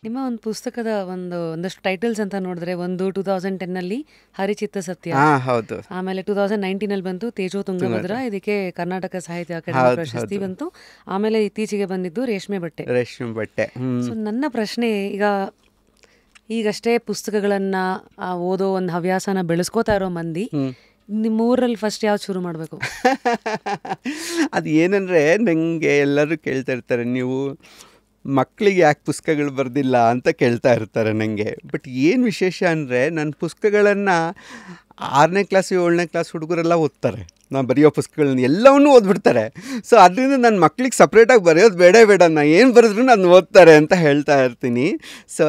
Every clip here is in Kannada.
ನಿಮ್ಮ ಒಂದು ಪುಸ್ತಕದ ಒಂದಷ್ಟು ಟೈಟಲ್ಸ್ ಅಂತ ನೋಡಿದ್ರೆ, ಒಂದು 2010 ಹರಿಚಿತ್ತ ಸತ್ಯ, ಹೌದು, ಆಮೇಲೆ 2019 ಬಂತು ತೇಜೋ ತುಂಗಭದ್ರ, ಇದಕ್ಕೆ ಕರ್ನಾಟಕ ಸಾಹಿತ್ಯ ಅಕಾಡೆಮಿ ಪ್ರಶಸ್ತಿ ಬಂತು, ಆಮೇಲೆ ಇತ್ತೀಚೆಗೆ ಬಂದಿದ್ದು ರೇಷ್ಮೆ ಬಟ್ಟೆ. ಸೊ ನನ್ನ ಪ್ರಶ್ನೆ, ಈಗಷ್ಟೇ ಪುಸ್ತಕಗಳನ್ನ ಓದೋ ಒಂದು ಹವ್ಯಾಸನ ಬೆಳೆಸ್ಕೋತಾ ಇರೋ ಮಂದಿ, ನಿಮ್ಮೂರಲ್ಲಿ ಫಸ್ಟ್ ಯಾವ್ದು ಶುರು ಮಾಡಬೇಕು? ಅದು ಏನಂದರೆ, ನನಗೆ ಎಲ್ಲರೂ ಕೇಳ್ತಾ ಇರ್ತಾರೆ, ನೀವು ಮಕ್ಕಳಿಗೆ ಯಾಕೆ ಪುಸ್ತಕಗಳು ಬರೆದಿಲ್ಲ ಅಂತ ಕೇಳ್ತಾ ಇರ್ತಾರೆ ನನಗೆ. ಬಟ್ ಏನು ವಿಶೇಷ ಅಂದರೆ, ನನ್ನ ಪುಸ್ತಕಗಳನ್ನು 6ನೇ ಕ್ಲಾಸ್ 7ನೇ ಕ್ಲಾಸ್ ಹುಡುಗರೆಲ್ಲ ಓದ್ತಾರೆ. ನಾನು ಬರೆಯೋ ಪುಸ್ತಕಗಳನ್ನ ಎಲ್ಲವನ್ನೂ ಓದ್ಬಿಡ್ತಾರೆ. ಸೊ ಅದರಿಂದ ನನ್ನ ಮಕ್ಳಿಗೆ ಸಪ್ರೇಟಾಗಿ ಬರೆಯೋದು ಬೇಡ, ನಾನು ಏನು ಬರೆದ್ರೂ ಅದನ್ನ ಓದ್ತಾರೆ ಅಂತ ಹೇಳ್ತಾ ಇರ್ತೀನಿ. ಸೊ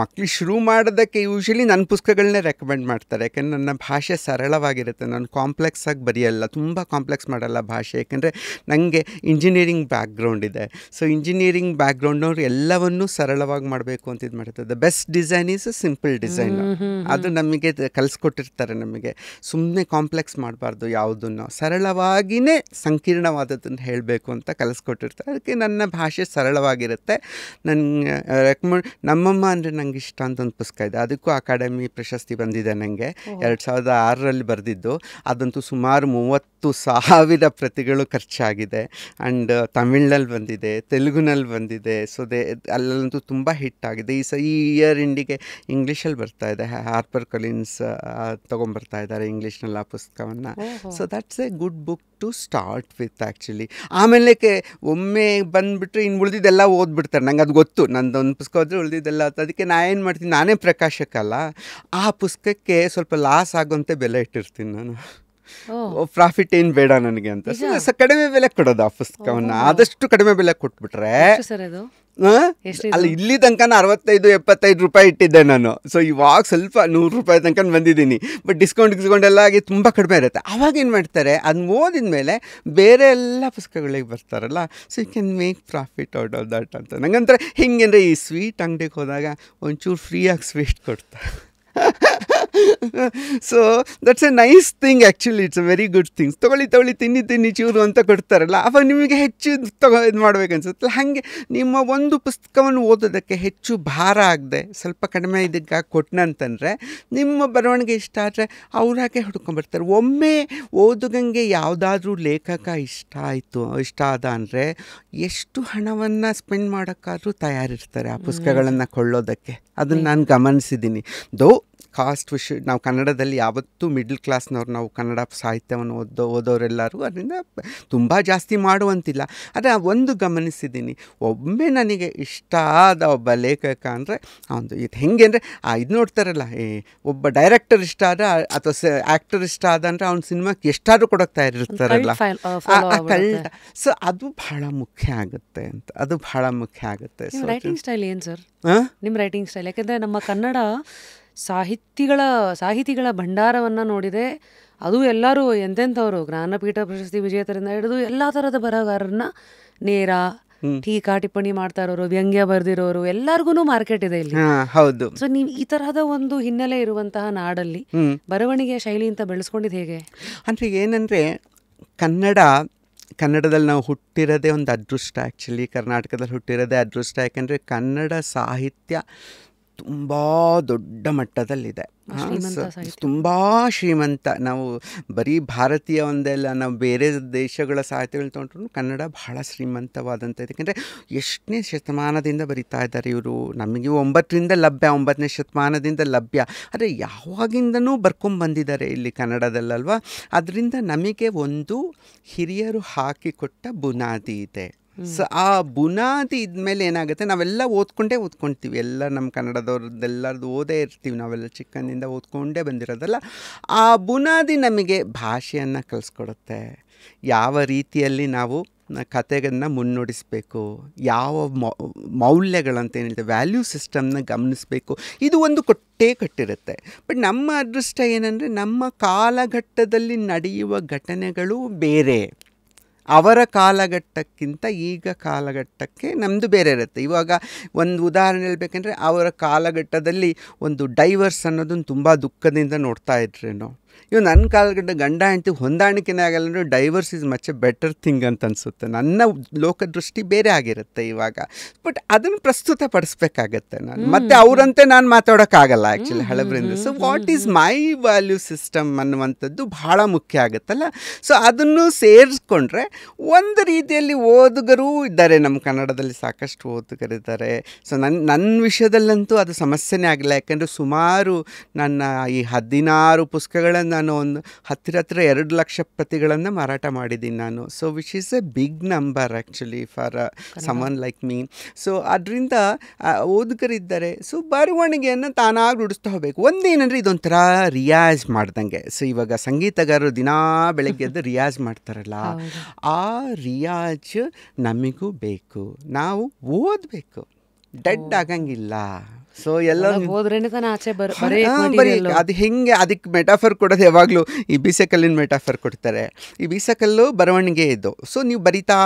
ಮಕ್ಳಿಗೆ ಶುರು ಮಾಡೋದಕ್ಕೆ ಯೂಶ್ವಲಿ ನನ್ನ ಪುಸ್ತಕಗಳನ್ನೇ ರೆಕಮೆಂಡ್ ಮಾಡ್ತಾರೆ. ಯಾಕೆಂದರೆ ನನ್ನ ಭಾಷೆ ಸರಳವಾಗಿರುತ್ತೆ, ನಾನು ಕಾಂಪ್ಲೆಕ್ಸಾಗಿ ಬರೆಯಲ್ಲ, ತುಂಬ ಕಾಂಪ್ಲೆಕ್ಸ್ ಮಾಡಲ್ಲ ಭಾಷೆ. ಯಾಕೆಂದರೆ ನನಗೆ ಇಂಜಿನಿಯರಿಂಗ್ ಬ್ಯಾಕ್ಗ್ರೌಂಡ್ ಇದೆ. ಸೊ ಇಂಜಿನಿಯರಿಂಗ್ ಬ್ಯಾಕ್ಗ್ರೌಂಡ್ನವ್ರು ಎಲ್ಲವನ್ನೂ ಸರಳವಾಗಿ ಮಾಡಬೇಕು ಅಂತ ಇದು ಮಾಡ್ತಾರೆ. The best design is a simple design. ಅದು ನಮಗೆ ಕಲಿಸ್ಕೊಟ್ಟಿರ್ತಾರೆ. ನಮಗೆ ಸುಮ್ಮನೆ ಕಾಂಪ್ಲೆಕ್ಸ್ ಮಾಡಬಾರ್ದು, ಯಾವುದನ್ನು ಸರಳವಾಗಿಯೇ ಸಂಕೀರ್ಣವಾದದ್ದನ್ನು ಹೇಳಬೇಕು ಅಂತ ಕಲಿಸ್ಕೊಟ್ಟಿರ್ತಾರೆ. ಅದಕ್ಕೆ ನನ್ನ ಭಾಷೆ ಸರಳವಾಗಿರುತ್ತೆ. ನನ್ನ ನಮ್ಮಮ್ಮ ಅಂದರೆ ನಂಗೆ ಇಷ್ಟ ಅಂತ ಒಂದು ಪುಸ್ತಕ ಇದೆ, ಅದಕ್ಕೂ ಅಕಾಡೆಮಿ ಪ್ರಶಸ್ತಿ ಬಂದಿದೆ ನನಗೆ. 2006ರಲ್ಲಿ ಬರೆದಿದ್ದು. ಅದಂತೂ ಸುಮಾರು 30,000 ಪ್ರತಿಗಳು ಖರ್ಚಾಗಿದೆ. ಆ್ಯಂಡ್ ತಮಿಳ್ನಲ್ಲಿ ಬಂದಿದೆ, ತೆಲುಗುನಲ್ಲಿ ಬಂದಿದೆ. ಸೊ ಅಲ್ಲಂತೂ ತುಂಬ ಹಿಟ್ ಆಗಿದೆ. ಈ ಇಯರ್ ಎಂಡಿಗೆ ಇಂಗ್ಲೀಷಲ್ಲಿ ಬರ್ತಾ ಇದೆ, ಹಾರ್ಪರ್ ಕಾಲಿನ್ಸ್ ತೊಗೊಂಬರ್ತಾ ಇದ್ದಾರೆ ಇಂಗ್ಲೀಷ್ನಲ್ಲಿ ಆ ಪುಸ್ತಕವನ್ನು. So that's a good book to start with actually. ಆಮೇಲೆ ಒಮ್ಮೆ ಬಂದುಬಿಟ್ರೆ ಇನ್ನು ಉಳಿದಿದ್ದೆಲ್ಲ ಓದ್ಬಿಡ್ತಾರೆ. ನಂಗೆ ಅದು ಗೊತ್ತು, ನಂದೊಂದು ಪುಸ್ತಕ ಹೋದರೆ ಉಳಿದಿದ್ದೆಲ್ಲ. ಅದಕ್ಕೆ ನಾನು ಏನು ಮಾಡ್ತೀನಿ, ನಾನೇ ಪ್ರಕಾಶಕಲ್ಲ, ಆ ಪುಸ್ತಕಕ್ಕೆ ಸ್ವಲ್ಪ ಲಾಸ್ ಆಗೋಂತೆ ಬೆಲೆ ಇಟ್ಟಿರ್ತೀನಿ ನಾನು. ಪ್ರಾಫಿಟ್ ಏನು ಬೇಡ ನನಗೆ ಅಂತ. ಸೊ ಕಡಿಮೆ ಬೆಲೆ ಕೊಡೋದು ಆ ಪುಸ್ತಕವನ್ನು. ಆದಷ್ಟು ಕಡಿಮೆ ಬೆಲೆ ಕೊಟ್ಬಿಟ್ರೆ, ಅಲ್ಲಿ ಇಲ್ಲಿ ತನಕ 65-75 ರೂಪಾಯಿ ಇಟ್ಟಿದ್ದೆ ನಾನು. ಸೊ ಇವಾಗ ಸ್ವಲ್ಪ 100 ರೂಪಾಯಿ ತನಕ ಬಂದಿದ್ದೀನಿ. ಬಟ್ ಡಿಸ್ಕೌಂಟ್ ಎಲ್ಲ ಆಗಿ ತುಂಬ ಕಡಿಮೆ ಇರುತ್ತೆ. ಆವಾಗ ಏನು ಮಾಡ್ತಾರೆ, ಅದನ್ನ ಓದಿದ ಮೇಲೆ ಬೇರೆ ಎಲ್ಲ ಪುಸ್ತಕಗಳಿಗೆ ಬರ್ತಾರಲ್ಲ, so you can make profit out of that ಅಂತ. ನಂಗಂದ್ರೆ ಹಿಂಗಂದರೆ, ಈ ಸ್ವೀಟ್ ಅಂಗಡಿಗೆ ಹೋದಾಗ ಒಂಚೂರು ಫ್ರೀಯಾಗಿ ಸ್ವೀಟ್ ಕೊಡ್ತಾರೆ. So that's A nice thing actually. It's a very good things. ತೊಗೊಳ್ಳಿ ತಿನ್ನಿ ಚೂರು ಅಂತ ಕೊಡ್ತಾರಲ್ಲ, ಅವಾಗ ನಿಮಗೆ ಹೆಚ್ಚು ಇದು ಮಾಡ್ಬೇಕನ್ಸುತ್ತಲ್ಲ. ಹಾಗೆ ನಿಮ್ಮ ಒಂದು ಪುಸ್ತಕವನ್ನು ಓದೋದಕ್ಕೆ ಹೆಚ್ಚು ಭಾರ ಆಗದೆ ಸ್ವಲ್ಪ ಕಡಿಮೆ ಇದಕ್ಕೆ ಕೊಟ್ಟನಂತಂದರೆ, ನಿಮ್ಮ ಬರವಣಿಗೆ ಇಷ್ಟ ಆದರೆ ಅವ್ರು ಹಾಗೆ ಹುಡ್ಕೊಂಬರ್ತಾರೆ. ಒಮ್ಮೆ ಓದುಗಂಗೆ ಯಾವುದಾದ್ರೂ ಲೇಖಕ ಇಷ್ಟ ಆದ ಅಂದರೆ ಎಷ್ಟು ಹಣವನ್ನು ಸ್ಪೆಂಡ್ ಮಾಡೋಕ್ಕಾದ್ರೂ ತಯಾರಿರ್ತಾರೆ ಆ ಪುಸ್ತಕಗಳನ್ನು ಕೊಳ್ಳೋದಕ್ಕೆ. ಅದನ್ನು ನಾನು ಗಮನಿಸಿದ್ದೀನಿ. ಕಾಸ್ಟ್ ನಾವು ಕನ್ನಡದಲ್ಲಿ ಯಾವತ್ತೂ ಮಿಡ್ಲ್ ಕ್ಲಾಸ್ನವ್ರು, ನಾವು ಕನ್ನಡ ಸಾಹಿತ್ಯವನ್ನು ಓದೋರೆಲ್ಲರೂ ಅದರಿಂದ ತುಂಬ ಜಾಸ್ತಿ ಮಾಡುವಂತಿಲ್ಲ. ಆದರೆ ಒಂದು ಗಮನಿಸಿದ್ದೀನಿ, ಒಮ್ಮೆ ನನಗೆ ಇಷ್ಟ ಆದ ಒಬ್ಬ ಲೇಖಕ ಅಂದರೆ ಅವನು ಇದು ಹೆಂಗೆ ಅಂದರೆ, ಇದು ನೋಡ್ತಾರಲ್ಲ, ಒಬ್ಬ ಡೈರೆಕ್ಟರ್ ಇಷ್ಟ ಆದ ಅಥವಾ ಆ್ಯಕ್ಟರ್ ಇಷ್ಟ ಆದ ಅಂದರೆ ಅವ್ನ ಸಿನಿಮಾಕ್ಕೆ ಎಷ್ಟಾದರೂ ಕೊಡೋಕ್ಕೆ ತಯಾರಿರ್ತಾರಲ್ಲ, ಕಲ್ಟ. ಸೊ ಅದು ಬಹಳ ಮುಖ್ಯ ಆಗುತ್ತೆ ಅಂತ. ಅದು ಬಹಳ ಮುಖ್ಯ ಆಗುತ್ತೆ. ರೈಟಿಂಗ್ ಸ್ಟೈಲ್ ಏನು ಸರ್ ನಿಮ್ಮ ರೈಟಿಂಗ್ ಸ್ಟೈಲ್? ಯಾಕೆಂದರೆ ನಮ್ಮ ಕನ್ನಡ ಸಾಹಿತಿಗಳ ಭಂಡಾರವನ್ನು ನೋಡಿದೆ, ಅದು ಎಲ್ಲರೂ ಎಂತೆಂಥವ್ರು ಜ್ಞಾನಪೀಠ ಪ್ರಶಸ್ತಿ ವಿಜೇತರಿಂದ ಹಿಡಿದು ಎಲ್ಲ ಥರದ ಬರಹಗಾರರನ್ನ ನೇರ ಟೀಕಾ ಟಿಪ್ಪಣಿ ಮಾಡ್ತಾ ಇರೋರು, ವ್ಯಂಗ್ಯ ಬರೆದಿರೋರು ಎಲ್ಲರಿಗೂ ಮಾರ್ಕೆಟ್ ಇದೆ ಇಲ್ಲಿ. ಹೌದು. ಸೊ ನೀವು ಈ ತರಹದ ಒಂದು ಹಿನ್ನೆಲೆ ಇರುವಂತಹ ನಾಡಲ್ಲಿ ಬರವಣಿಗೆಯ ಶೈಲಿ ಅಂತ ಬೆಳೆಸ್ಕೊಂಡಿದ್ದು ಹೇಗೆ? ಅಂದರೆ ಏನಂದರೆ, ಕನ್ನಡದಲ್ಲಿ ನಾವು ಹುಟ್ಟಿರೋದೇ ಒಂದು ಅದೃಷ್ಟ. ಆ್ಯಕ್ಚುಲಿ ಕರ್ನಾಟಕದಲ್ಲಿ ಹುಟ್ಟಿರೋದೇ ಅದೃಷ್ಟ. ಯಾಕೆಂದರೆ ಕನ್ನಡ ಸಾಹಿತ್ಯ ತುಂಬ ದೊಡ್ಡ ಮಟ್ಟದಲ್ಲಿದೆ, ತುಂಬ ಶ್ರೀಮಂತ. ನಾವು ಬರೀ ಭಾರತೀಯ ಒಂದೆಲ್ಲ, ನಾವು ಬೇರೆ ದೇಶಗಳ ಸಾಹಿತ್ಯಗಳು ತೊಗೊಂಡ್ರು ಕನ್ನಡ ಬಹಳ ಶ್ರೀಮಂತವಾದಂಥದ್ದು. ಯಾಕೆಂದರೆ ಎಷ್ಟನೇ ಶತಮಾನದಿಂದ ಬರಿತಾ ಇದ್ದಾರೆ ಇವರು. ನಮಗೆ 9ನೇ ಶತಮಾನದಿಂದ ಲಭ್ಯ. ಆದರೆ ಯಾವಾಗಿಂದನೂ ಬರ್ಕೊಂಬಂದಿದ್ದಾರೆ ಇಲ್ಲಿ ಕನ್ನಡದಲ್ಲಲ್ವ. ಅದರಿಂದ ನಮಗೆ ಒಂದು ಹಿರಿಯರು ಹಾಕಿಕೊಟ್ಟ ಬುನಾದಿ ಇದೆ. ಸೊ ಆ ಬುನಾದಿ ಇದ್ಮೇಲೆ ಏನಾಗುತ್ತೆ, ನಾವೆಲ್ಲ ಓದ್ಕೊಳ್ತೀವಿ. ಎಲ್ಲ ನಮ್ಮ ಕನ್ನಡದವ್ರದ್ದೆಲ್ಲರದು ಓದೇ ಇರ್ತೀವಿ, ನಾವೆಲ್ಲ ಚಿಕ್ಕಂದಿಂದ ಓದ್ಕೊಂಡೇ ಬಂದಿರೋದಲ್ಲ. ಆ ಬುನಾದಿ ನಮಗೆ ಭಾಷೆಯನ್ನು ಕಲಿಸ್ಕೊಡುತ್ತೆ. ಯಾವ ರೀತಿಯಲ್ಲಿ ನಾವು ಕತೆಗಳನ್ನು ಮುನ್ನಡೆಸಬೇಕು, ಯಾವ ಮೌಲ್ಯಗಳಂತ ಏನಿದೆ, ವ್ಯಾಲ್ಯೂ ಸಿಸ್ಟಮ್ನ ಗಮನಿಸಬೇಕು, ಇದು ಒಂದು ಕಟ್ಟಿರುತ್ತೆ. ಬಟ್ ನಮ್ಮ ಅದೃಷ್ಟ ಏನಂದರೆ, ನಮ್ಮ ಕಾಲಘಟ್ಟದಲ್ಲಿ ನಡೆಯುವ ಘಟನೆಗಳು ಬೇರೆ. ಅವರ ಕಾಲಘಟ್ಟಕ್ಕಿಂತ ಈಗ ಕಾಲಘಟ್ಟಕ್ಕೆ ನಮ್ಮದು ಬೇರೆ ಇರುತ್ತೆ. ಇವಾಗ ಒಂದು ಉದಾಹರಣೆ ಹೇಳಬೇಕಂದ್ರೆ, ಅವರ ಕಾಲಘಟ್ಟದಲ್ಲಿ ಒಂದು ಡೈವರ್ಸ್ ಅನ್ನೋದನ್ನು ತುಂಬ ದುಃಖದಿಂದ ನೋಡ್ತಾ ಇದ್ರೇನೋ. ಇವು ನನ್ನ ಕಾಲಗಡ್ಡೆ ಗಂಡ ಹೆಂಡತಿ ಹೊಂದಾಣಿಕೆನೇ ಆಗಲ್ಲ ಅಂದರೆ divorce is much a better thing ಅಂತ ಅನಿಸುತ್ತೆ. ನನ್ನ ಲೋಕದೃಷ್ಟಿ ಬೇರೆ ಆಗಿರುತ್ತೆ ಇವಾಗ. ಬಟ್ ಅದನ್ನು ಪ್ರಸ್ತುತಪಡಿಸ್ಬೇಕಾಗತ್ತೆ ನಾನು. ಮತ್ತು ಅವರಂತೆ ನಾನು ಮಾತಾಡೋಕ್ಕಾಗಲ್ಲ ಆ್ಯಕ್ಚುಲಿ ಹಳಬರಿಂದ. So what is my value system ಅನ್ನುವಂಥದ್ದು ಭಾಳ ಮುಖ್ಯ ಆಗುತ್ತಲ್ಲ. ಸೊ ಅದನ್ನು ಸೇರಿಸ್ಕೊಂಡ್ರೆ ಒಂದು ರೀತಿಯಲ್ಲಿ ಓದುಗರೂ ಇದ್ದಾರೆ, ನಮ್ಮ ಕನ್ನಡದಲ್ಲಿ ಸಾಕಷ್ಟು ಓದುಗರಿದ್ದಾರೆ. ಸೊ ನನ್ನ ವಿಷಯದಲ್ಲಂತೂ ಅದು ಸಮಸ್ಯೆನೇ ಆಗಿಲ್ಲ. ಯಾಕೆಂದರೆ ಸುಮಾರು ನನ್ನ ಈ 16 ಪುಸ್ತಕಗಳನ್ನು ನಾನು ಒಂದು ಹತ್ತಿರ 2 ಲಕ್ಷ ಪ್ರತಿಗಳನ್ನು ಮಾರಾಟ ಮಾಡಿದ್ದೀನಿ ನಾನು. So which is a big number actually for someone like me. So ಅದರಿಂದ ಓದುಗರಿದ್ದಾರೆ. ಸೊ ಬರವಣಿಗೆಯನ್ನು ತಾನಾಗಿ ರೂಢಿಸ್ತಾ ಹೋಗಬೇಕು. ಒಂದೇನಂದರೆ ಇದೊಂಥರ ರಿಯಾಜ್ ಮಾಡ್ದಂಗೆ. ಸೊ ಇವಾಗ ಸಂಗೀತಗಾರರು ದಿನಾ ಬೆಳಗ್ಗೆ ಎದ್ದು ರಿಯಾಜ್ ಮಾಡ್ತಾರಲ್ಲ, ಆ ರಿಯಾಜ್ ನಮಗೂ ಬೇಕು. ನಾವು ಓದಬೇಕು, ಡೆಡ್ ಆಗಂಗಿಲ್ಲ. ಸೊ ಎಲ್ಲರೂ ಬರೀ ಅದು ಹೆಂಗೆ ಅದಕ್ಕೆ ಮೆಟಾಫರ್ ಕೊಡೋದು ಯಾವಾಗಲೂ ಈ ಬೀಸೆಕಲ್ಲಿನ ಮೆಟಾಫರ್ ಕೊಡ್ತಾರೆ. ಈ ಬೀಸೆಕಲ್ಲು ಬರವಣಿಗೆ ಇದು. ಸೊ ನೀವು ಬರಿತಾ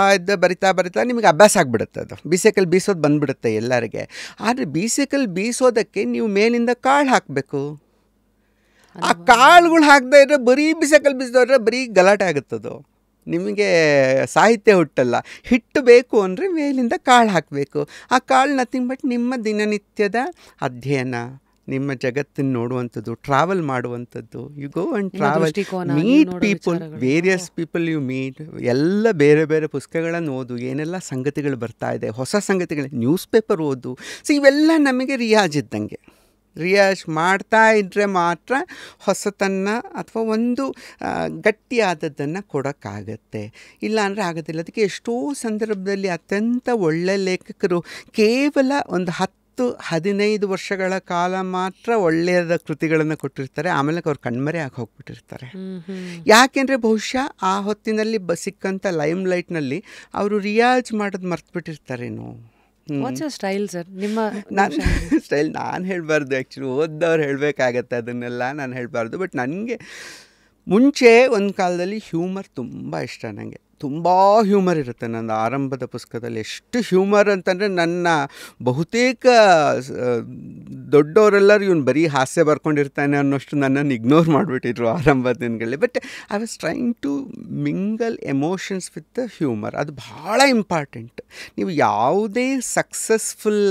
ನಿಮಗೆ ಅಭ್ಯಾಸ ಆಗಿಬಿಡುತ್ತೆ. ಅದು ಬೀಸೆಕಲ್ ಬೀಸೋದು ಬಂದುಬಿಡುತ್ತೆ ಎಲ್ಲರಿಗೆ. ಆದರೆ ಬೀಸೆಕಲ್ ಬೀಸೋದಕ್ಕೆ ನೀವು ಮೇಲಿಂದ ಕಾಳು ಹಾಕಬೇಕು. ಆ ಕಾಳುಗಳು ಹಾಕದೇ ಇದ್ರೆ ಬರೀ ಬೀಸೆಕಲ್ ಬೀಸಿದವ್ರೆ ಬರೀ ಗಲಾಟೆ ಆಗುತ್ತದು. ನಿಮಗೆ ಸಾಹಿತ್ಯ ಹುಟ್ಟಲ್ಲ. ಹಿಟ್ಟು ಬೇಕು ಅಂದರೆ ಮೇಲಿಂದ ಕಾಳು ಹಾಕಬೇಕು. ಆ ಕಾಳು ನಥಿಂಗ್ ಬಟ್ ನಿಮ್ಮ ದಿನನಿತ್ಯದ ಅಧ್ಯಯನ, ನಿಮ್ಮ ಜಗತ್ತನ್ನು ನೋಡುವಂಥದ್ದು, ಟ್ರಾವೆಲ್ ಮಾಡುವಂಥದ್ದು. You go and travel, meet people, various people you meet. ಎಲ್ಲ ಬೇರೆ ಬೇರೆ ಪುಸ್ತಕಗಳನ್ನು ಓದು, ಏನೆಲ್ಲ ಸಂಗತಿಗಳು ಬರ್ತಾ ಇದೆ, ಹೊಸ ಸಂಗತಿಗಳು, ನ್ಯೂಸ್ ಪೇಪರ್ ಓದು. ಸೊ ಇವೆಲ್ಲ ನಮಗೆ ರಿಯಾಜ್ ಇದ್ದಂಗೆ. ರಿಯಾಜ್ ಮಾಡ್ತಾ ಇದ್ದರೆ ಮಾತ್ರ ಹೊಸತನ್ನು ಅಥವಾ ಒಂದು ಗಟ್ಟಿಯಾದದ್ದನ್ನು ಕೊಡೋಕ್ಕಾಗತ್ತೆ. ಇಲ್ಲ ಅಂದರೆ ಆಗೋದಿಲ್ಲ. ಅದಕ್ಕೆ ಎಷ್ಟೋ ಸಂದರ್ಭದಲ್ಲಿ ಅತ್ಯಂತ ಒಳ್ಳೆಯ ಲೇಖಕರು ಕೇವಲ ಒಂದು 10-15 ವರ್ಷಗಳ ಕಾಲ ಮಾತ್ರ ಒಳ್ಳೆಯದ ಕೃತಿಗಳನ್ನು ಕೊಟ್ಟಿರ್ತಾರೆ. ಆಮೇಲೆ ಅವ್ರು ಕಣ್ಮರೆ ಆಗಿ ಹೋಗ್ಬಿಟ್ಟಿರ್ತಾರೆ. ಯಾಕೆಂದರೆ ಬಹುಶಃ ಆ ಹೊತ್ತಿನಲ್ಲಿ ಸಿಕ್ಕಂಥ ಲೈಮ್ ಲೈಟ್ನಲ್ಲಿ ಅವರು ರಿಯಾಜ್ ಮಾಡೋದು ಮರ್ತುಬಿಟ್ಟಿರ್ತಾರೇನೋ. ಸ್ಟೈಲ್ ಸರ್ ನಿಮ್ಮ ಸ್ಟೈಲ್ ನಾನು ಹೇಳಬಾರ್ದು ಆ್ಯಕ್ಚುಲಿ, ಓದ್ದವ್ರು ಹೇಳಬೇಕಾಗತ್ತೆ ಅದನ್ನೆಲ್ಲ, ನಾನು ಹೇಳಬಾರ್ದು. ಬಟ್ ನನಗೆ ಮುಂಚೆ ಒಂದು ಕಾಲದಲ್ಲಿ ಹ್ಯೂಮರ್ ತುಂಬ ಇಷ್ಟ. ನನಗೆ ತುಂಬ ಹ್ಯೂಮರ್ ಇರುತ್ತೆ ನನ್ನ ಆರಂಭದ ಪುಸ್ತಕದಲ್ಲಿ. ಎಷ್ಟು ಹ್ಯೂಮರ್ ಅಂತಂದರೆ ನನ್ನ ಬಹುತೇಕ ದೊಡ್ಡವರೆಲ್ಲರೂ ಇವನು ಬರೀ ಹಾಸ್ಯ ಬರ್ಕೊಂಡಿರ್ತಾನೆ ಅನ್ನೋಷ್ಟು ನನ್ನನ್ನು ಇಗ್ನೋರ್ ಮಾಡಿಬಿಟ್ಟಿದ್ರು ಆರಂಭದ ದಿನಗಳಲ್ಲಿ. But I was trying to mingle emotions with the humour. ಅದು ಭಾಳ ಇಂಪಾರ್ಟೆಂಟ್. ನೀವು ಯಾವುದೇ ಸಕ್ಸಸ್ಫುಲ್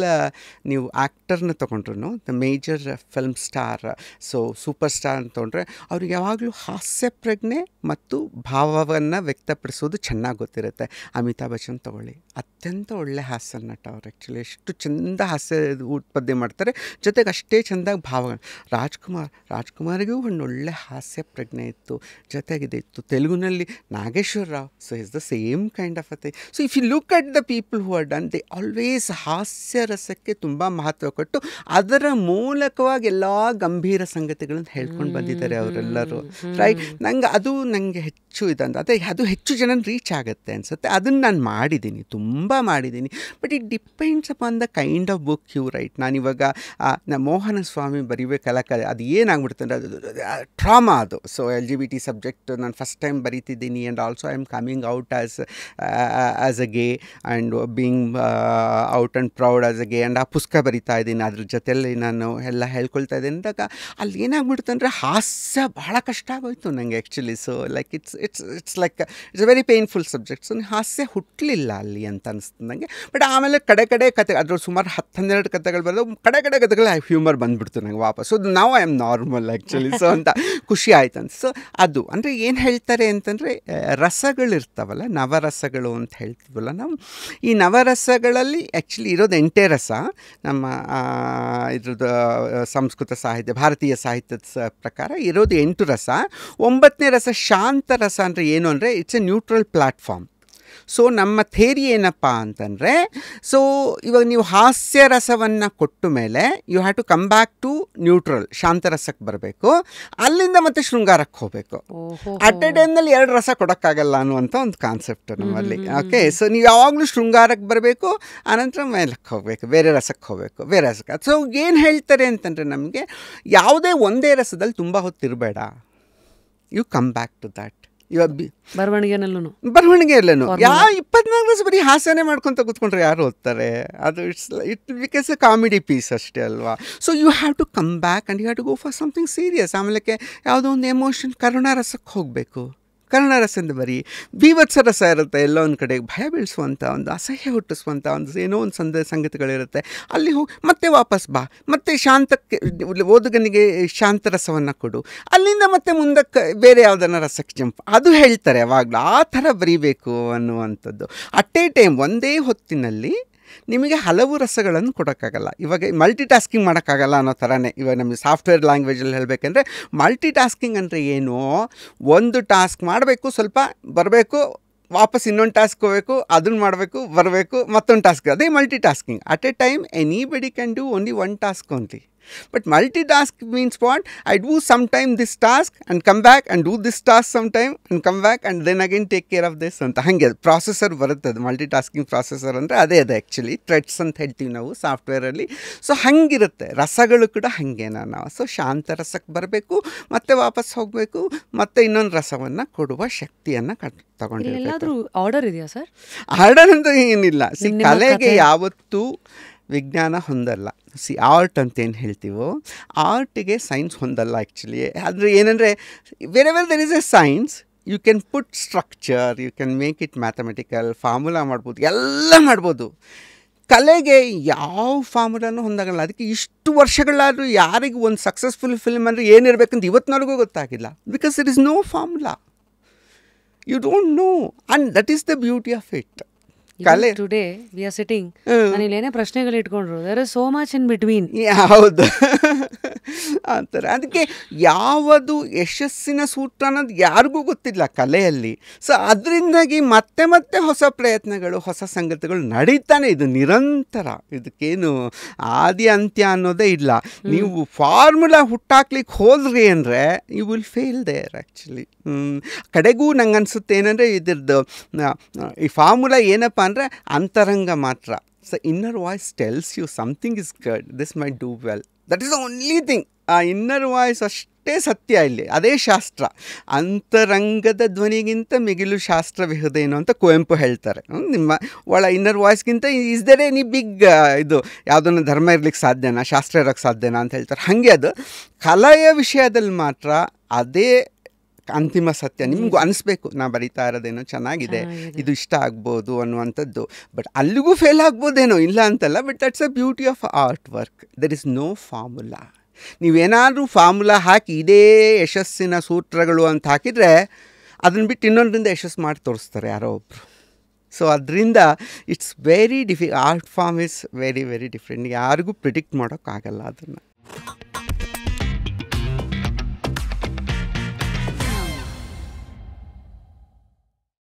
ನೀವು ಆ್ಯಕ್ಟರ್ನ ತೊಗೊಂಡ್ರು, the major film star, so super star ಅಂತ ತೊಗೊಂಡ್ರೆ ಅವ್ರಿಗೆ ಯಾವಾಗಲೂ ಹಾಸ್ಯ ಪ್ರಜ್ಞೆ ಮತ್ತು ಭಾವವನ್ನು ವ್ಯಕ್ತಪಡಿಸೋದು ಚೆನ್ನಾಗಿ ಗೊತ್ತಿರುತ್ತೆ. ಅಮಿತಾಬ್ ಬಚ್ಚನ್ ತಗೊಳ್ಳಿ, ಅತ್ಯಂತ ಒಳ್ಳೆ ಹಾಸ್ಯ ನಟ ಅವರು. ಆ್ಯಕ್ಚುಲಿ ಎಷ್ಟು ಚೆಂದ ಹಾಸ್ಯ ಉತ್ಪತ್ತಿ ಮಾಡ್ತಾರೆ, ಜೊತೆಗೆ ಅಷ್ಟೇ ಚೆಂದಾಗಿ ಭಾವಗಳು. ರಾಜ್ಕುಮಾರಿಗೂ ಒಂದು ಒಳ್ಳೆ ಹಾಸ್ಯ ಪ್ರಜ್ಞೆ ಇತ್ತು, ಜೊತೆಗಿದೆ ಇತ್ತು. ತೆಲುಗುನಲ್ಲಿ Nageswara Rao, so is the same kind of a thing. So if you look at the people who are done, they always ಹಾಸ್ಯ ರಸಕ್ಕೆ ತುಂಬ ಮಹತ್ವ ಕೊಟ್ಟು ಅದರ ಮೂಲಕವಾಗಿ ಎಲ್ಲ ಗಂಭೀರ ಸಂಗತಿಗಳನ್ನು ಹೇಳ್ಕೊಂಡು ಬಂದಿದ್ದಾರೆ ಅವರೆಲ್ಲರೂ. ರೈಟ್, ನನಗೆ ಹೆಚ್ಚು ಇದಂತ ಅದು ಹೆಚ್ಚು ಜನ ರೀಚ್ ಆಗುತ್ತೆ ಅನಿಸುತ್ತೆ. ಅದನ್ನು ನಾನು ಮಾಡಿದ್ದೀನಿ, ತುಂಬ ಮಾಡಿದ್ದೀನಿ. But it depends upon the kind of book you write. ನಾನಿವಾಗ ಮೋಹನ ಸ್ವಾಮಿ ಬರೀಬೇಕಲ್ಲ, ಅದು ಏನಾಗ್ಬಿಡುತ್ತೆ ಅಂದರೆ ಅದು ಟ್ರಾಮಾ ಅದು. ಸೊ LGBT ಸಬ್ಜೆಕ್ಟ್ ನಾನು ಫಸ್ಟ್ ಟೈಮ್ ಬರೀತಿದ್ದೀನಿ. And also I am coming out as a gay and being out and proud as a gay. And ಆ ಪುಸ್ತಕ ಬರಿತಾ ಇದ್ದೀನಿ, ಅದ್ರ ಜೊತೆಯಲ್ಲಿ ನಾನು ಎಲ್ಲ ಹೇಳ್ಕೊಳ್ತಾ ಇದ್ದೀನಿ ಅಂದಾಗ ಅಲ್ಲಿ ಏನಾಗ್ಬಿಡುತ್ತೆ ಅಂದರೆ ಹಾಸ್ಯ ಭಾಳ ಕಷ್ಟ ಆಗೋಯ್ತು ನನಗೆ actually. So like it's like it's very painful subject. So ಹಾಸ್ಯ ಹುಟ್ಟಲಿಲ್ಲ ಅಲ್ಲಿ ಅಂತ ಅನಿಸ್ತು ನನಗೆ. ಬಟ್ ಆಮೇಲೆ ಕಡೆ ಕತೆ ಅದ್ರಲ್ಲಿ ಸುಮಾರು 10-12 ಕತೆಗಳು ಬರೋದು, ಕಡೆ ಕತೆಗಳು ಹ್ಯೂಮರ್ ಬಂದುಬಿಡ್ತು ನನಗೆ ವಾಪಸ್. ಸೊ ನಾವು I am normal actually. So ಅಂತ ಖುಷಿ ಆಯ್ತು ಅಂತ. ಸೊ ಅದು ಅಂದರೆ ಏನು ಹೇಳ್ತಾರೆ ಅಂತಂದರೆ ರಸಗಳಿರ್ತಾವಲ್ಲ, ನವರಸಗಳು ಅಂತ ಹೇಳ್ತೀವಲ್ಲ ನಾವು. ಈ ನವರಸಗಳಲ್ಲಿ ಆ್ಯಕ್ಚುಲಿ ಇರೋದು 8 ರಸ. ನಮ್ಮ ಇದ್ರದ್ದು ಸಂಸ್ಕೃತ ಸಾಹಿತ್ಯ, ಭಾರತೀಯ ಸಾಹಿತ್ಯದ ಪ್ರಕಾರ ಇರೋದು 8 ರಸ. 9ನೇ ರಸ ಶಾಂತ ರಸ ಅಂದರೆ ಏನು ಅಂದರೆ it's a neutral platform. So ನಮ್ಮ ಥೇರಿ ಏನಪ್ಪ ಅಂತಂದರೆ, ಸೊ ಇವಾಗ ನೀವು ಹಾಸ್ಯ ರಸವನ್ನು ಕೊಟ್ಟ ಮೇಲೆ you have to come back to neutral, ಶಾಂತರಸಕ್ಕೆ ಬರಬೇಕು. ಅಲ್ಲಿಂದ ಮತ್ತೆ ಶೃಂಗಾರಕ್ಕೆ ಹೋಗಬೇಕು. ಅಟ್ ಎ ಟೈಮ್ನಲ್ಲಿ 2 ರಸ ಕೊಡೋಕ್ಕಾಗಲ್ಲ ಅನ್ನುವಂಥ ಒಂದು ಕಾನ್ಸೆಪ್ಟ್ ನಮ್ಮಲ್ಲಿ. ಓಕೆ, ಸೊ ನೀವು ಯಾವಾಗಲೂ ಶೃಂಗಾರಕ್ಕೆ ಬರಬೇಕು, ಆನಂತರ ಮೇಲಕ್ಕೆ ಹೋಗಬೇಕು, ಬೇರೆ ರಸಕ್ಕೆ ಹೋಗಬೇಕು, ಬೇರೆ ರಸಕ್ಕೆ. ಸೊ ಏನು ಹೇಳ್ತಾರೆ ಅಂತಂದರೆ ನಮಗೆ ಯಾವುದೇ ಒಂದೇ ರಸದಲ್ಲಿ ತುಂಬ ಹೊತ್ತಿರಬೇಡ, you come back to that. ಇವಾಗ ಬರವಣಿಗೆಯಲ್ಲೂ 24 ದಿವಸ ಬರೀ ಹಾಸ್ಯನೇ ಮಾಡ್ಕೊತ ಕೂತ್ಕೊಂಡ್ರೆ ಯಾರು ಓದ್ತಾರೆ? ಅದು it because a comedy piece ಅಷ್ಟೇ ಅಲ್ವಾ. So you have to come back and you have to go for something serious. ಆಮೇಲೆ ಯಾವುದೋ ಒಂದು ಎಮೋಷನ್, ಕರುಣಾರಸಕ್ಕೆ ಹೋಗಬೇಕು. ಕರುಣಾರಸದಿಂದ ಬರೀ ಬೀಭತ್ಸ ರಸ ಇರುತ್ತೆ, ಎಲ್ಲೋ ಒಂದು ಕಡೆ ಭಯ ಬೀಳಿಸುವಂಥ, ಒಂದು ಅಸಹ್ಯ ಹುಟ್ಟಿಸುವಂಥ ಒಂದು ಏನೋ ಒಂದು ಸಂಗತಿಗಳಿರುತ್ತೆ. ಅಲ್ಲಿ ಹೋಗಿ ಮತ್ತೆ ವಾಪಸ್ ಬಾ, ಮತ್ತೆ ಶಾಂತಕ್ಕೆ ಓದುಗನಿಗೆ ಶಾಂತ ರಸವನ್ನು ಕೊಡು, ಅಲ್ಲಿಂದ ಮತ್ತೆ ಮುಂದಕ್ಕೆ ಬೇರೆ ಯಾವುದನ್ನ ರಸಕ್ಕೆ ಜಂಪ್. ಅದು ಹೇಳ್ತಾರೆ ಯಾವಾಗಲೂ ಆ ಥರ ಬರೀಬೇಕು ಅನ್ನುವಂಥದ್ದು. ಅಟ್ ಎ ಟೈಮ್ ಒಂದೇ ಹೊತ್ತಿನಲ್ಲಿ ನಿಮಗೆ ಹಲವು ರಸಗಳನ್ನು ಕೊಡೋಕ್ಕಾಗಲ್ಲ. ಇವಾಗ ಮಲ್ಟಿ ಟಾಸ್ಕಿಂಗ್ ಮಾಡೋಕ್ಕಾಗಲ್ಲ ಅನ್ನೋ ಥರನೇ. ಇವಾಗ ನಮಗೆ ಸಾಫ್ಟ್ವೇರ್ ಲ್ಯಾಂಗ್ವೇಜಲ್ಲಿ ಹೇಳಬೇಕಂದ್ರೆ ಮಲ್ಟಿ ಟಾಸ್ಕಿಂಗ್ ಅಂದರೆ ಏನು? ಒಂದು ಟಾಸ್ಕ್ ಮಾಡಬೇಕು, ಸ್ವಲ್ಪ ಬರಬೇಕು, ವಾಪಸ್ ಇನ್ನೊಂದು ಟಾಸ್ಕ್ ಹೋಗಬೇಕು, ಅದನ್ನು ಮಾಡಬೇಕು, ಬರಬೇಕು, ಮತ್ತೊಂದು ಟಾಸ್ಕ್. ಅದೇ multi tasking. At A time anybody can do only one task only. But multitask means what? I do sometime this task and come back and do this task sometime and come back and then again take care of this ಅಂತ. ಹಾಗೆ ಪ್ರಾಸೆಸರ್ ಬರುತ್ತೆ. ಅದು ಮಲ್ಟಿಟಾಸ್ಕಿಂಗ್ ಪ್ರಾಸೆಸರ್ ಅಂದರೆ ಅದೇ ಆ್ಯಕ್ಚುಲಿ ಥ್ರೆಡ್ಸ್ ಅಂತ ಹೇಳ್ತೀವಿ ನಾವು ಸಾಫ್ಟ್ವೇರಲ್ಲಿ. ಸೊ ಹಾಗಿರುತ್ತೆ ರಸಗಳು ಕೂಡ ಹಾಗೇನ ನಾವು. ಸೊ ಶಾಂತ ರಸಕ್ಕೆ ಬರಬೇಕು, ಮತ್ತೆ ವಾಪಸ್ ಹೋಗಬೇಕು, ಮತ್ತೆ ಇನ್ನೊಂದು ರಸವನ್ನು ಕೊಡುವ ಶಕ್ತಿಯನ್ನು ತಗೊಂಡಿರ್ಬೇಕು. ಆರ್ಡರ್ ಇದೆಯಾ ಸರ್? ಆರ್ಡರ್ ಅಂತ ಏನಿಲ್ಲ. ಕಲೆಗೆ ಯಾವತ್ತೂ ವಿಜ್ಞಾನ ಹೊಂದಲ್ಲ. ಆರ್ಟ್ ಅಂತ ಏನು ಹೇಳ್ತೀವೋ ಆರ್ಟಿಗೆ ಸೈನ್ಸ್ ಹೊಂದಲ್ಲ ಆ್ಯಕ್ಚುಲಿ. ಆದರೆ ಏನಂದರೆ wherever there is a science you can put structure, you can make it mathematical, formula ಮಾಡ್ಬೋದು, ಎಲ್ಲ ಮಾಡ್ಬೋದು. ಕಲೆಗೆ ಯಾವ ಫಾರ್ಮುಲಾನು ಹೊಂದಾಗಲ್ಲ. ಅದಕ್ಕೆ ಇಷ್ಟು ವರ್ಷಗಳಾದರೂ ಯಾರಿಗೂ ಒಂದು ಸಕ್ಸಸ್ಫುಲ್ ಫಿಲ್ಮ್ ಅಂದರೆ ಏನಿರಬೇಕಂತ ಇವತ್ತಿನವರೆಗೂ ಗೊತ್ತಾಗಿಲ್ಲ. Because it is no formula, you don't know, and that is the beauty of it. ಕಲೆ ಟುಡೇ ವಿ ಆರ್ ಸಿಟಿಂಗ್, ನಾನು ಇಲ್ಲೇನೇ ಪ್ರಶ್ನೆಗಳು ಇಟ್ಕೊಂಡ್ರು, there is so much in between. ಹೌದು ಅಂತಾರೆ. ಅದಕ್ಕೆ ಯಾವುದು ಯಶಸ್ಸಿನ ಸೂತ್ರ ಅನ್ನೋದು ಯಾರಿಗೂ ಗೊತ್ತಿಲ್ಲ ಕಲೆಯಲ್ಲಿ. ಸೊ ಅದರಿಂದಾಗಿ ಮತ್ತೆ ಮತ್ತೆ ಹೊಸ ಪ್ರಯತ್ನಗಳು, ಹೊಸ ಸಂಗತಿಗಳು ನಡೀತಾನೆ. ಇದು ನಿರಂತರ, ಇದಕ್ಕೇನು ಆದಿ ಅಂತ್ಯ ಅನ್ನೋದೇ ಇಲ್ಲ. ನೀವು ಫಾರ್ಮುಲಾ ಹುಟ್ಟಾಕ್ಲಿಕ್ಕೆ ಹೋದ್ರಿ ಅಂದರೆ you will fail there actually. ಕಡೆಗೂ ನಂಗೆ ಅನಿಸುತ್ತೆ ಏನಂದರೆ ಇದ್ರದ್ದು ಈ ಫಾರ್ಮುಲಾ ಏನಪ್ಪ ಅಂದರೆ ಅಂತರಂಗ ಮಾತ್ರ. So inner voice tells you something is good, this might do well, that is the only thing. ಆ ಇನ್ನರ್ ವಾಯ್ಸ್ ಅಷ್ಟೇ ಸತ್ಯ ಇಲ್ಲಿ, ಅದೇ ಶಾಸ್ತ್ರ. ಅಂತರಂಗದ ಧ್ವನಿಗಿಂತ ಮಿಗಿಲು ಶಾಸ್ತ್ರವಿಹುದೇನು ಅಂತ ಕುವೆಂಪು ಹೇಳ್ತಾರೆ. ನಿಮ್ಮ ಒಳ ಇನ್ನರ್ ವಾಯ್ಸ್ಗಿಂತ ಇಸ್ ದೇರ್ ಎನಿ ಬಿಗ್ ಇದು ಯಾವುದನ್ನು ಧರ್ಮ ಇರ್ಲಿಕ್ಕೆ ಸಾಧ್ಯನಾ, ಶಾಸ್ತ್ರ ಇರೋಕ್ಕೆ ಸಾಧ್ಯನಾ ಅಂತ ಹೇಳ್ತಾರೆ. ಹಾಗೆ ಅದು ಕಲೆಯ ವಿಷಯದಲ್ಲಿ ಮಾತ್ರ ಅದೇ ಅಂತಿಮ ಸತ್ಯ. ನಿಮಗೂ ಅನಿಸ್ಬೇಕು ನಾ ಬರೀತಾ ಇರೋದೇನೋ ಚೆನ್ನಾಗಿದೆ, ಇದು ಇಷ್ಟ ಆಗ್ಬೋದು ಅನ್ನುವಂಥದ್ದು. ಬಟ್ ಅಲ್ಲಿಗೂ ಫೇಲ್ ಆಗ್ಬೋದೇನೋ, ಇಲ್ಲ ಅಂತಲ್ಲ. But that's a beauty of art work. There is no formula. ನೀವೇನಾದರೂ ಫಾರ್ಮುಲಾ ಹಾಕಿ ಇದೇ ಯಶಸ್ಸಿನ ಸೂತ್ರಗಳು ಅಂತ ಹಾಕಿದರೆ ಅದನ್ನು ಬಿಟ್ಟು ಇನ್ನೊಂದರಿಂದ ಯಶಸ್ಸು ಮಾಡಿ ತೋರಿಸ್ತಾರೆ ಯಾರೋ ಒಬ್ಬರು. ಸೊ ಅದರಿಂದ it's very art form is very very different. ಯಾರಿಗೂ ಪ್ರಿಡಿಕ್ಟ್ ಮಾಡೋಕ್ಕಾಗಲ್ಲ ಅದನ್ನು.